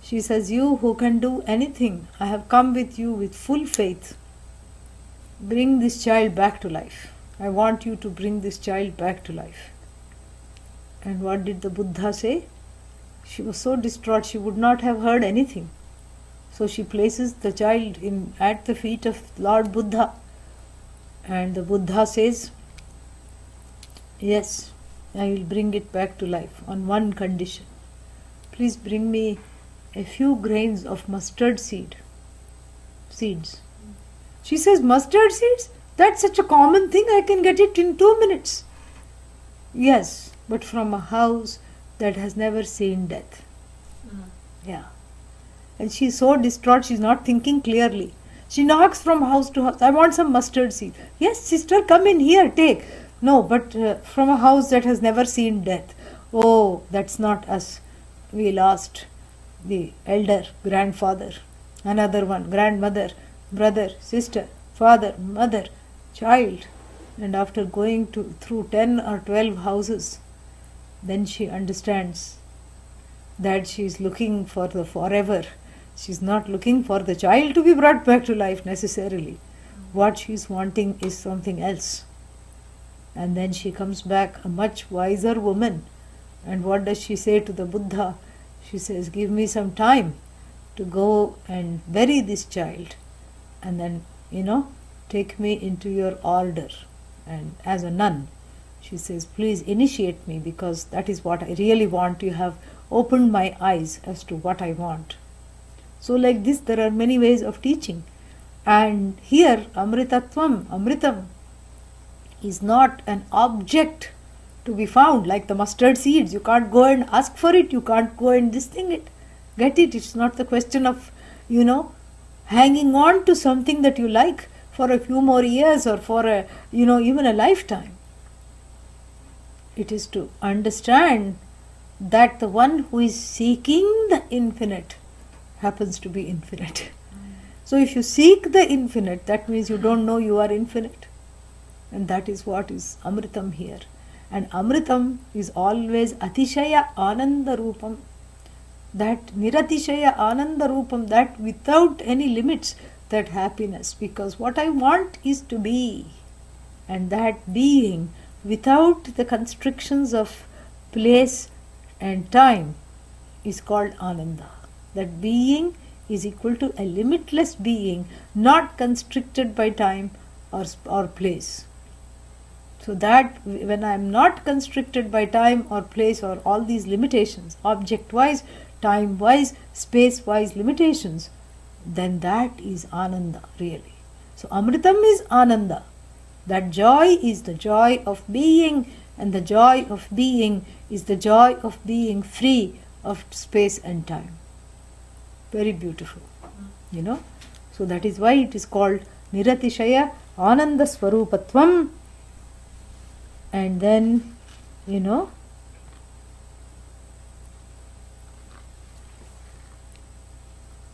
She says, "You who can do anything, I have come with you with full faith. Bring this child back to life. I want you to bring this child back to life." And what did the Buddha say? She was so distraught, she would not have heard anything. So she places the child at the feet of Lord Buddha. And the Buddha says, "Yes, I will bring it back to life on one condition. Please bring me a few grains of mustard seeds." She says, "Mustard seeds? That's such a common thing, I can get it in 2 minutes." Yes, but from a house that has never seen death. Yeah. And she is so distraught, she is not thinking clearly. She knocks from house to house. "I want some mustard seed." "Yes, sister, come in here, take." "No, but from a house that has never seen death." "Oh, that's not us. We lost the elder, grandfather, another one, grandmother, brother, sister, father, mother, child." And after going through 10 or 12 houses, then she understands that she is looking for the forever. She is not looking for the child to be brought back to life necessarily. what she is wanting is something else. And then she comes back a much wiser woman. And what does she say to the Buddha? She says, give me some time to go and bury this child, and then, take me into your order. And as a nun, she says, please initiate me, because that is what I really want. You have opened my eyes as to what I want. So like this, there are many ways of teaching. And here, Amritam, is not an object to be found like the mustard seeds. You can't go and ask for it. You can't go and get it. It's not the question of, hanging on to something that you like for a few more years or for even a lifetime. It is to understand that the one who is seeking the infinite happens to be infinite. So if you seek the infinite, that means you don't know you are infinite. And that is what is Amritam here. And Amritam is always Atishaya Ananda Rupam. That Niratishaya Ananda Rupam, that without any limits, that happiness. Because what I want is to be. And that being, without the constrictions of place and time, is called Ananda. That being is equal to a limitless being, not constricted by time or place. So that when I am not constricted by time or place or all these limitations, object-wise, time-wise, space-wise limitations, then that is Ananda really. So Amritam is Ananda. That joy is the joy of being, and the joy of being is the joy of being free of space and time. Very beautiful, So that is why it is called Niratishaya Ananda Swarupatvam. And then,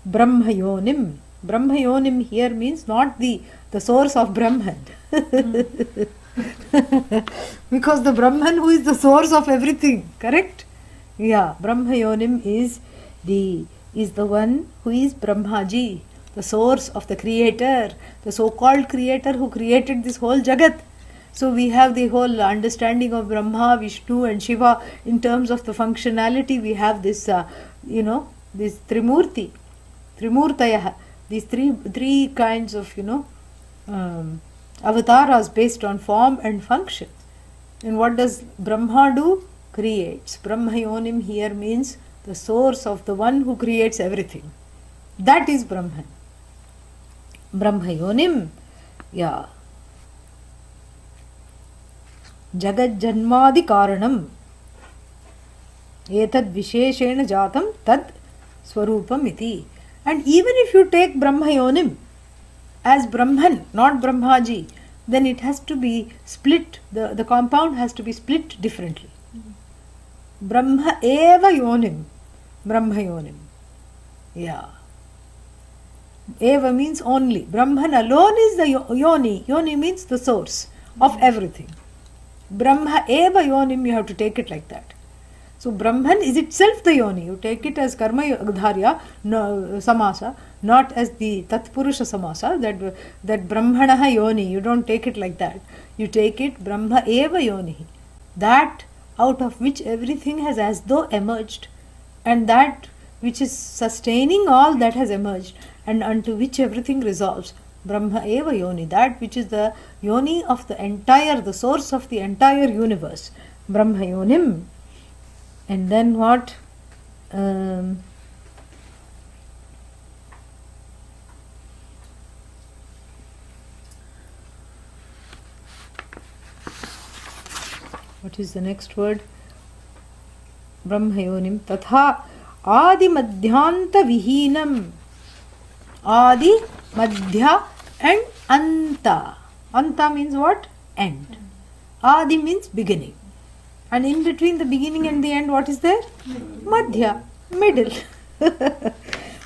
Brahmayonim. Brahmayonim here means not the source of Brahman. Because the Brahman who is the source of everything, correct? Yeah, Brahmayonim is the one who is Brahmaji, the source of the creator, the so-called creator who created this whole Jagat. So we have the whole understanding of Brahma, Vishnu and Shiva in terms of the functionality. We have this, this Trimurti, Trimurtayah, these three kinds of, avatars based on form and function. And what does Brahma do? Creates. Brahmayonim here means the source of the one who creates everything. That is Brahman. Brahmayonim, yeah. Jagat Janmadi Karanam Etad Visheshena Jatam Tad Swarupam Iti. And even if you take Brahmayonim as Brahman, not Brahmaji, then it has to be split, the compound has to be split differently. Brahma Eva Yonim, Brahmayonim. Yeah. Eva means only. Brahman alone is the Yoni. Yoni means the source of everything. Brahma Eva Yonim, you have to take it like that. So Brahman is itself the Yoni. You take it as Karma Dharya Samasa, not as the Tatpurusha Samasa, that Brahmanaha Yoni. You don't take it like that. You take it Brahma Eva Yoni. That out of which everything has as though emerged, and that which is sustaining all that has emerged, and unto which everything resolves. Brahma Eva Yoni, that which is the Yoni of the entire, the source of the entire universe. Brahma Yonim. And then what? What is the next word? Brahmayonim. Tatha Adi Madhyanta Vihinam. Adi, Madhya and Anta. Anta means what? End. Adi means beginning. And in between the beginning and the end, what is there? Madhya, middle.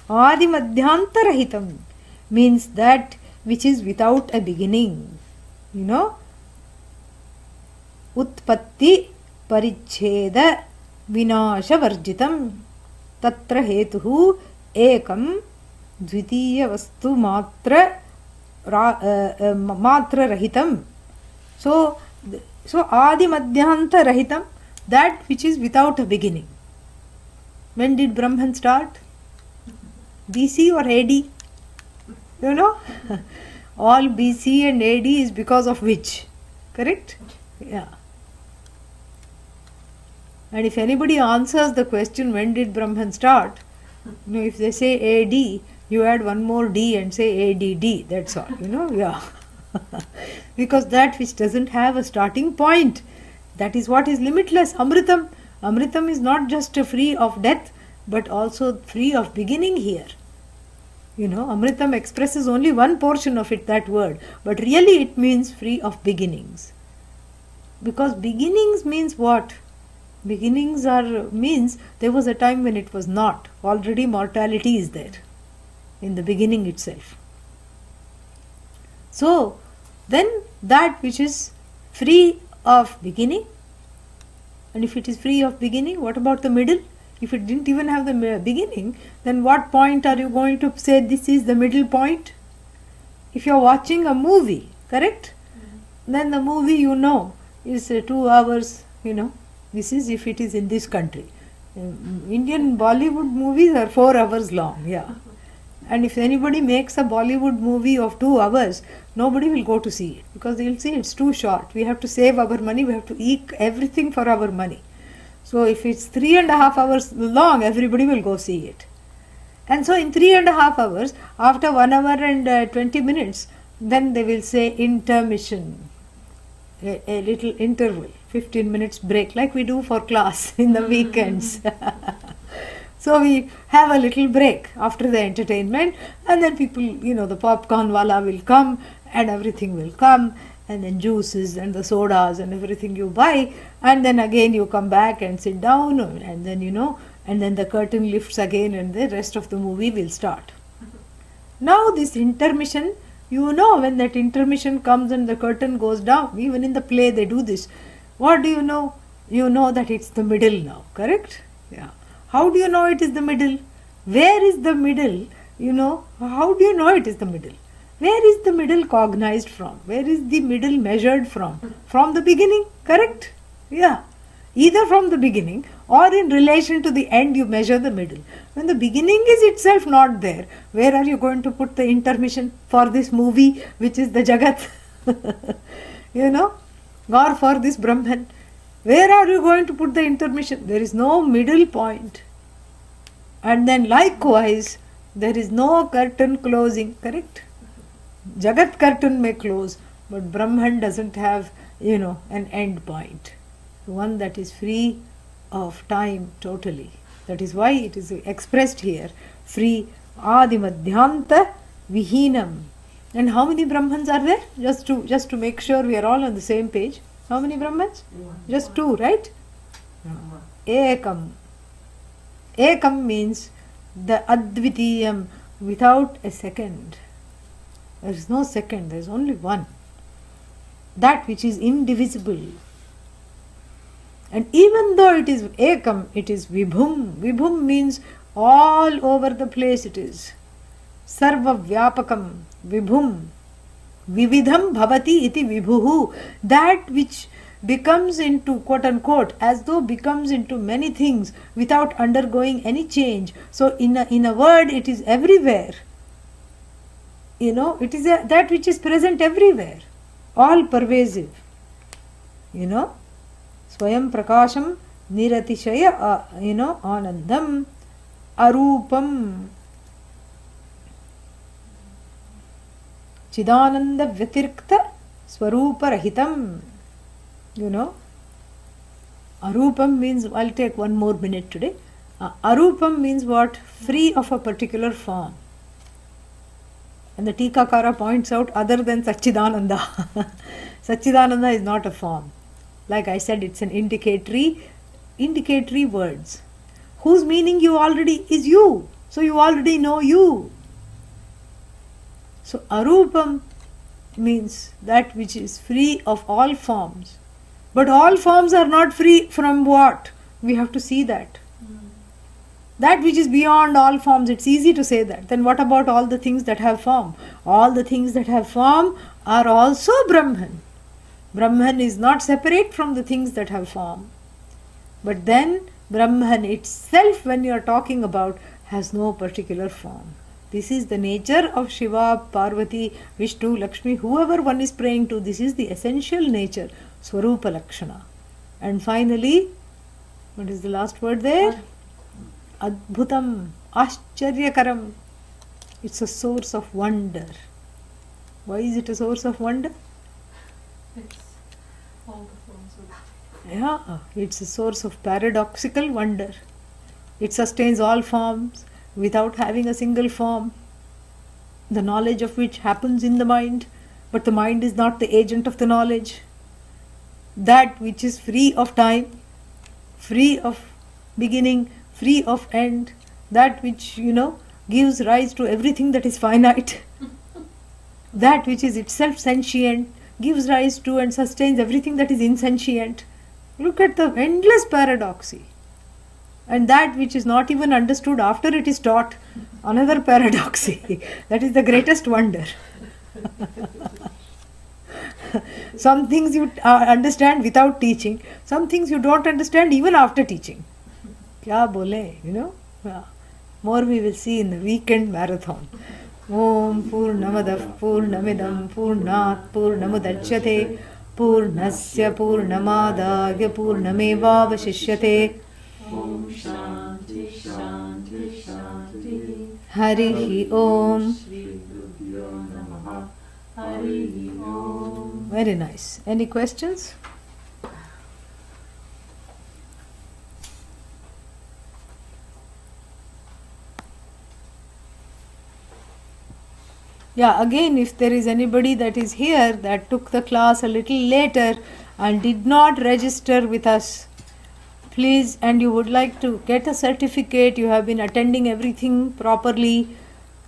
Adi Madhyanta Rahitam means that which is without a beginning. Utpatti Paricheda Vinasha Varjitam Tatra Hetuhu Ekam Dvitiya Vastu Matra matra rahitam. So adi madhyanta rahitam, that which is without a beginning. When did Brahman start? BC or AD? You know? All BC and AD is because of which? Correct? Yeah. And if anybody answers the question, when did Brahman start? If they say AD, you add one more D and say ADD. That's all. Yeah. Because that which doesn't have a starting point, that is what is limitless. Amritam. Amritam is not just free of death, but also free of beginning here. Amritam expresses only one portion of it, that word. But really it means free of beginnings. Because beginnings means what? Beginnings means there was a time when it was not. Already mortality is there in the beginning itself. So then that which is free of beginning, and if it is free of beginning, what about the middle? If it didn't even have the beginning, then what point are you going to say this is the middle point? If you are watching a movie, correct? Then the movie is 2 hours, This is if it is in this country. Indian Bollywood movies are 4 hours long, yeah. And if anybody makes a Bollywood movie of 2 hours, nobody will go to see it because they will say it's too short. We have to save our money, we have to eat everything for our money. So if it's 3.5 hours long, everybody will go see it. And so in 3.5 hours, after 1 hour and 20 minutes, then they will say intermission, a little interval, 15 minutes break, like we do for class in the weekends. So we have a little break after the entertainment, and then people, the popcorn wala will come and everything will come, and then juices and the sodas and everything you buy, and then again you come back and sit down, and then and then the curtain lifts again and the rest of the movie will start. Now this intermission, when that intermission comes and the curtain goes down, even in the play they do this. What do you know? You know that it's the middle now, correct? Yeah. How do you know it is the middle? Where is the middle? How do you know it is the middle? Where is the middle cognized from? Where is the middle measured from? From the beginning, correct? Yeah. Either from the beginning or in relation to the end you measure the middle. When the beginning is itself not there, where are you going to put the intermission for this movie which is the Jagat? Or for this Brahman? Where are you going to put the intermission? There is no middle point. And then likewise, there is no curtain closing, correct? Jagat curtain may close, but Brahman doesn't have, an end point. One that is free of time totally. That is why it is expressed here, free adi madhyanta vihinam. And how many Brahmans are there? Just to make sure we are all on the same page. How many Brahmans? Just 2, right? Ekam. Ekam means the advitiyam, without a second. There is no second, there is only one. That which is indivisible. And even though it is ekam, it is vibhum. Vibhum means all over the place it is. Sarva vyapakam, vibhum. Vividham bhavati iti vibhuhu. That which becomes into, quote unquote, as though becomes into many things without undergoing any change. So in a word, it is everywhere. It is that which is present everywhere. All pervasive. Swayam prakasham niratishaya, anandam arupam. Chidananda Vyatirkta Swarupa Rahitam. Arupam means, I'll take one more minute today. Arupam means what? Free of a particular form. And the Tikakara points out other than Satchidananda. Satchidananda is not a form. Like I said, it's an indicatory words. Whose meaning you already is you. So you already know you. So arupam means that which is free of all forms. But all forms are not free from what? We have to see that. That which is beyond all forms, it's easy to say that. Then what about all the things that have form? All the things that have form are also Brahman. Brahman is not separate from the things that have form. But then Brahman itself, when you are talking about, has no particular form. This is the nature of Shiva, Parvati, Vishnu, Lakshmi, whoever one is praying to. This is the essential nature, Swarupa Lakshana. And finally, what is the last word there? Adbhutam, Ascharya-karam. It's a source of wonder. Why is it a source of wonder? It's all the forms of Yeah, it's a source of paradoxical wonder. It sustains all forms without having a single form, the knowledge of which happens in the mind, but the mind is not the agent of the knowledge. That which is free of time, free of beginning, free of end, that which, gives rise to everything that is finite, that which is itself sentient, gives rise to and sustains everything that is insentient. Look at the endless paradoxy. And that which is not even understood after it is taught, another paradoxy. That is the greatest wonder. Some things you understand without teaching, some things you don't understand even after teaching. Kya bole, Yeah. More we will see in the weekend marathon. Om Purnamadav Purnamidam Purnat Purnamudachyate Purnasya Purnamadagya Purnamevavashishyate. Om Shanti Shanti Shanti. Harihi Om. Shri Gurubhyo Namaha. Harihi Om. Very nice. Any questions? Yeah, again, if there is anybody that is here that took the class a little later and did not register with us, please, and you would like to get a certificate, you have been attending everything properly,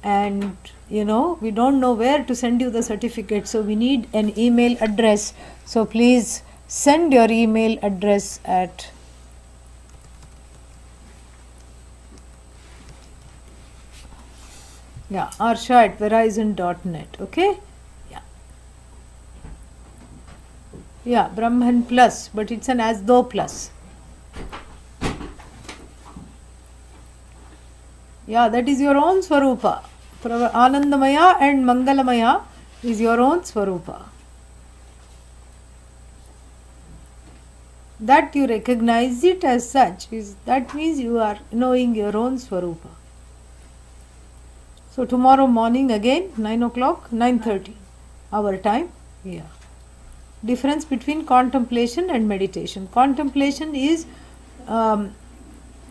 and we don't know where to send you the certificate, so we need an email address. So please send your email address at arsha@verizon.net. Okay? Yeah, Brahman plus, but it's an as though plus. Yeah, that is your own Swarupa. Anandamaya and Mangalamaya is your own Swarupa. That you recognize it as such, that means you are knowing your own Swarupa. So tomorrow morning again, 9 o'clock, 9:30, our time. Yeah. Difference between contemplation and meditation. Contemplation is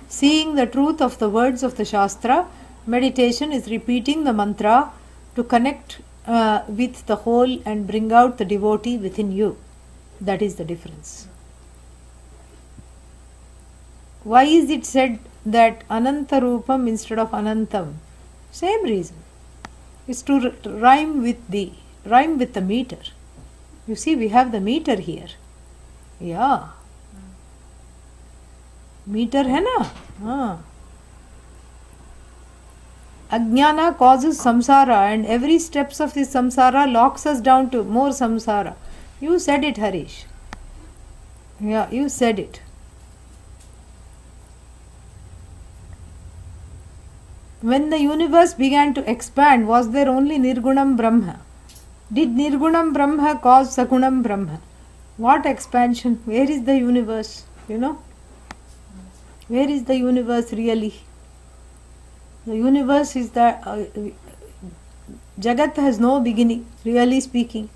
seeing the truth of the words of the Shastra. Meditation is repeating the mantra to connect with the whole and bring out the devotee within you. That is the difference. Why is it said that Ananta Rupam instead of Anantam? Same reason. It's to rhyme with the meter. You see, we have the meter here. Yeah. Meter hai na? Ajnana causes samsara, and every steps of this samsara locks us down to more samsara. You said it, Harish. Yeah, you said it. When the universe began to expand, was there only Nirgunam Brahma? Did Nirgunam Brahma cause Sagunam Brahma? What expansion? Where is the universe? Where is the universe really? The universe is that Jagat has no beginning, really speaking,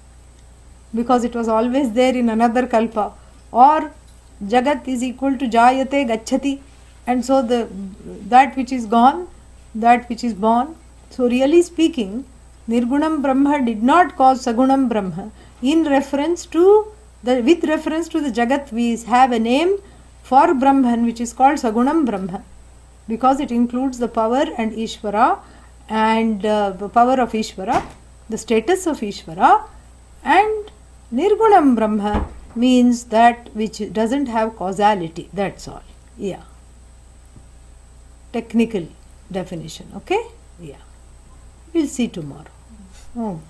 because it was always there in another kalpa. Or Jagat is equal to Jayate Gacchati, and so that which is gone, that which is born. So really speaking, Nirgunam Brahma did not cause Sagunam Brahma. With reference to the Jagat, we have a name for Brahman which is called Sagunam Brahma, because it includes the power and Ishvara, and the power of Ishvara, the status of Ishvara, and Nirgunam Brahma means that which doesn't have causality. That's all. Yeah. technical definition. Okay? Yeah. We'll see tomorrow. Oh.